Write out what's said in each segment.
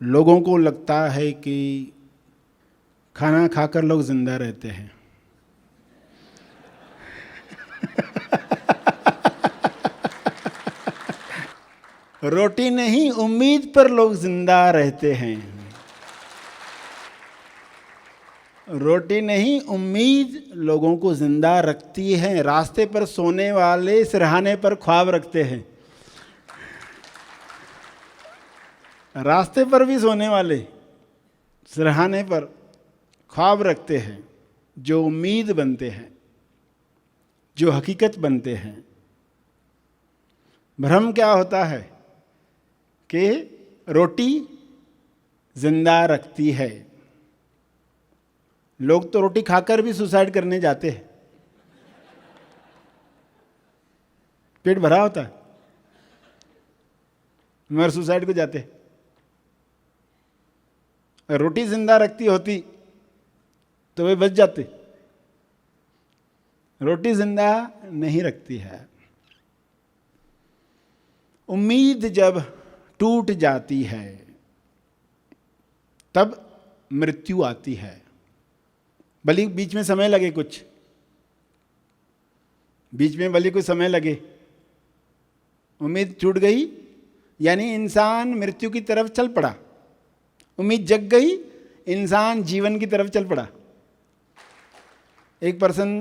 लोगों को लगता है कि खाना खाकर लोग जिंदा रहते हैं। रोटी नहीं, उम्मीद पर लोग जिंदा रहते हैं। रोटी नहीं, उम्मीद लोगों को जिंदा रखती है। रास्ते पर सोने वाले सिरहाने पर ख्वाब रखते हैं। रास्ते पर भी सोने वाले सिरहाने पर ख्वाब रखते हैं, जो उम्मीद बनते हैं, जो हकीकत बनते हैं। भ्रम क्या होता है कि रोटी जिंदा रखती है। लोग तो रोटी खाकर भी सुसाइड करने जाते हैं। पेट भरा होता है मगर सुसाइड को जाते हैं। रोटी जिंदा रखती होती तो वे बच जाते। रोटी जिंदा नहीं रखती है। उम्मीद जब टूट जाती है तब मृत्यु आती है। भले बीच में समय लगे, कुछ बीच में भले कुछ समय लगे, उम्मीद टूट गई यानी इंसान मृत्यु की तरफ चल पड़ा। उम्मीद जग गई, इंसान जीवन की तरफ चल पड़ा। एक पर्सन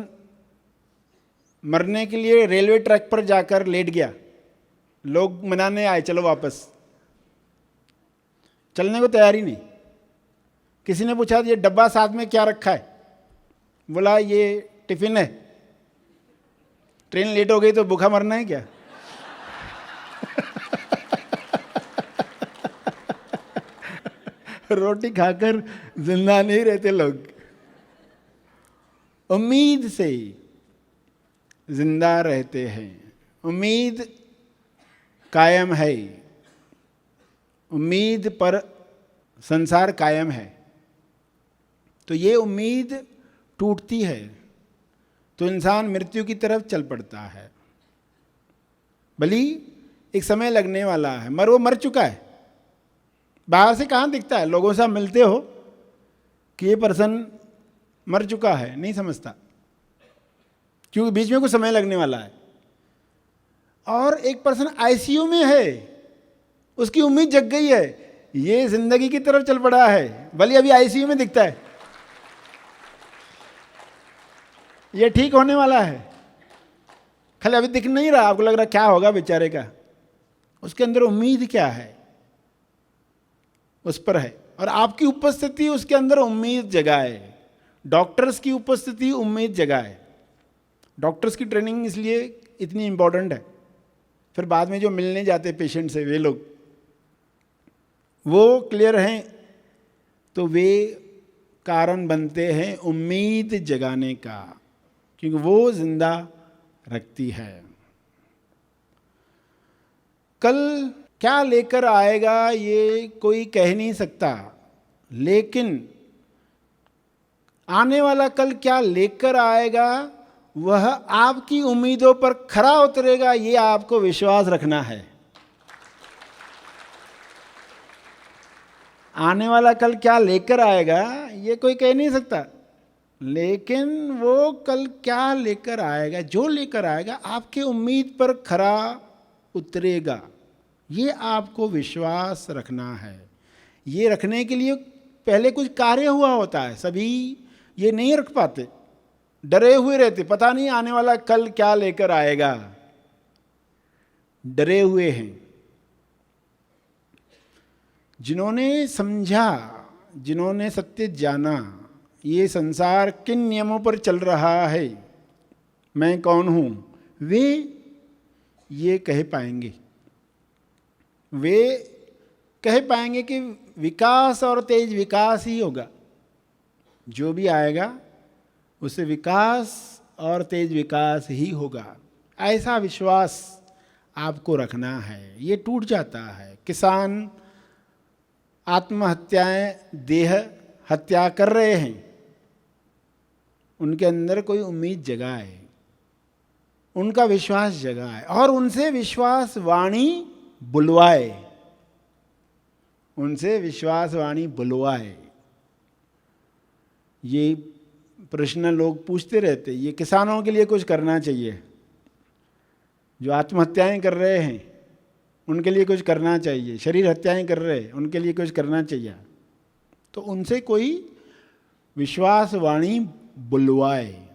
मरने के लिए रेलवे ट्रैक पर जाकर लेट गया। लोग मनाने आए, चलो वापस। चलने को तैयार ही नहीं। किसी ने पूछा ये डब्बा साथ में क्या रखा है? बोला ये टिफिन है। ट्रेन लेट हो गई तो भूखा मरना है क्या? रोटी खाकर जिंदा नहीं रहते लोग, उम्मीद से जिंदा रहते हैं। उम्मीद कायम है, उम्मीद पर संसार कायम है। तो ये उम्मीद टूटती है तो इंसान मृत्यु की तरफ चल पड़ता है। भली एक समय लगने वाला है, मगर वो मर चुका है। बाहर से कहाँ दिखता है? लोगों से आप मिलते हो कि ये पर्सन मर चुका है, नहीं समझता, क्योंकि बीच में कुछ समय लगने वाला है। और एक पर्सन आईसीयू में है, उसकी उम्मीद जग गई है, ये जिंदगी की तरफ चल पड़ा है, भले अभी आईसीयू में दिखता है, ये ठीक होने वाला है, खाली अभी दिख नहीं रहा। आपको लग रहा क्या होगा बेचारे का। उसके अंदर उम्मीद क्या है, उस पर है। और आपकी उपस्थिति उसके अंदर उम्मीद जगाए। डॉक्टर्स की उपस्थिति उम्मीद जगाए। डॉक्टर्स की ट्रेनिंग इसलिए इतनी इंपॉर्टेंट है। फिर बाद में जो मिलने जाते पेशेंट से, वे लोग वो क्लियर हैं तो वे कारण बनते हैं उम्मीद जगाने का, क्योंकि वो जिंदा रखती है। कल क्या लेकर आएगा ये कोई कह नहीं सकता, लेकिन आने वाला कल क्या लेकर आएगा वह आपकी उम्मीदों पर खरा उतरेगा, ये आपको विश्वास रखना है। आने वाला कल क्या लेकर आएगा ये कोई कह नहीं सकता, लेकिन वो कल क्या लेकर आएगा, जो लेकर आएगा आपके उम्मीद पर खरा उतरेगा, ये आपको विश्वास रखना है। ये रखने के लिए पहले कुछ कार्य हुआ होता है। सभी ये नहीं रख पाते, डरे हुए रहते, पता नहीं आने वाला कल क्या लेकर आएगा, डरे हुए हैं। जिन्होंने समझा, जिन्होंने सत्य जाना, ये संसार किन नियमों पर चल रहा है, मैं कौन हूं, वे ये कह पाएंगे। वे कह पाएंगे कि विकास और तेज विकास ही होगा। जो भी आएगा उससे विकास और तेज विकास ही होगा। ऐसा विश्वास आपको रखना है। ये टूट जाता है। किसान आत्महत्याएं, देह हत्या कर रहे हैं, उनके अंदर कोई उम्मीद जगाए, उनका विश्वास जगाए और उनसे विश्वास वाणी बुलवाए, उनसे विश्वासवाणी बुलवाए। ये प्रश्न लोग पूछते रहते, ये किसानों के लिए कुछ करना चाहिए, जो आत्महत्याएं कर रहे हैं उनके लिए कुछ करना चाहिए, शरीर हत्याएं कर रहे हैं उनके लिए कुछ करना चाहिए। तो उनसे कोई विश्वासवाणी बुलवाए,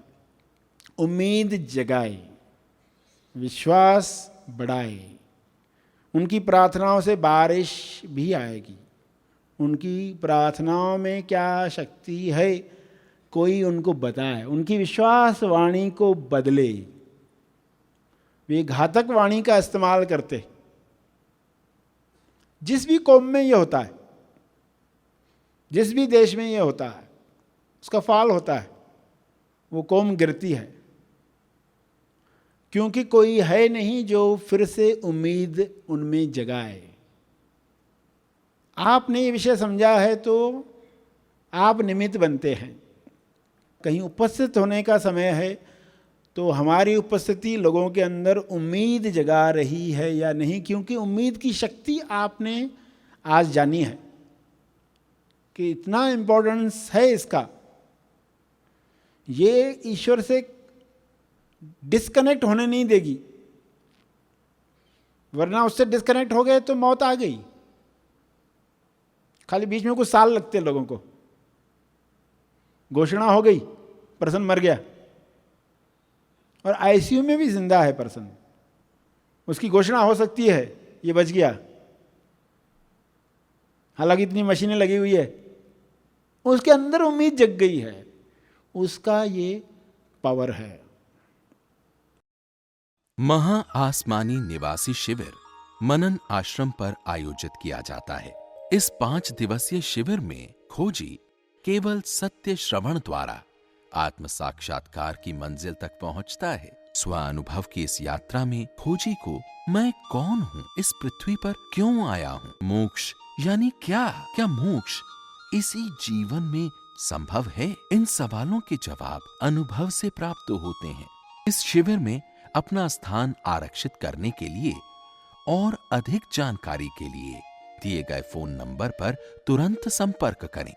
उम्मीद जगाए, विश्वास बढ़ाए। उनकी प्रार्थनाओं से बारिश भी आएगी। उनकी प्रार्थनाओं में क्या शक्ति है कोई उनको बताए, उनकी विश्वासवाणी को बदले। वे घातक वाणी का इस्तेमाल करते। जिस भी कौम में यह होता है, जिस भी देश में यह होता है, उसका फल होता है, वो कौम गिरती है, क्योंकि कोई है नहीं जो फिर से उम्मीद उनमें जगाए। आपने ये विषय समझा है तो आप निमित्त बनते हैं। कहीं उपस्थित होने का समय है तो हमारी उपस्थिति लोगों के अंदर उम्मीद जगा रही है या नहीं, क्योंकि उम्मीद की शक्ति आपने आज जानी है कि इतना इम्पोर्टेंस है इसका। ये ईश्वर से डिस्कनेक्ट होने नहीं देगी, वरना उससे डिस्कनेक्ट हो गए तो मौत आ गई। खाली बीच में कुछ साल लगते लोगों को, घोषणा हो गई पर्सन मर गया, और आईसीयू में भी जिंदा है पर्सन, उसकी घोषणा हो सकती है ये बच गया, हालांकि इतनी मशीनें लगी हुई है, उसके अंदर उम्मीद जग गई है। उसका ये पावर है। महा आसमानी निवासी शिविर मनन आश्रम पर आयोजित किया जाता है। इस 5 दिवसीय शिविर में खोजी केवल सत्य श्रवण द्वारा आत्म साक्षात्कार की मंजिल तक पहुंचता है। स्वानुभव की इस यात्रा में खोजी को मैं कौन हूं, इस पृथ्वी पर क्यों आया हूं, मोक्ष यानी क्या मोक्ष इसी जीवन में संभव है, इन सवालों के जवाब अनुभव से प्राप्त होते हैं। इस शिविर में अपना स्थान आरक्षित करने के लिए और अधिक जानकारी के लिए दिए गए फोन नंबर पर तुरंत संपर्क करें।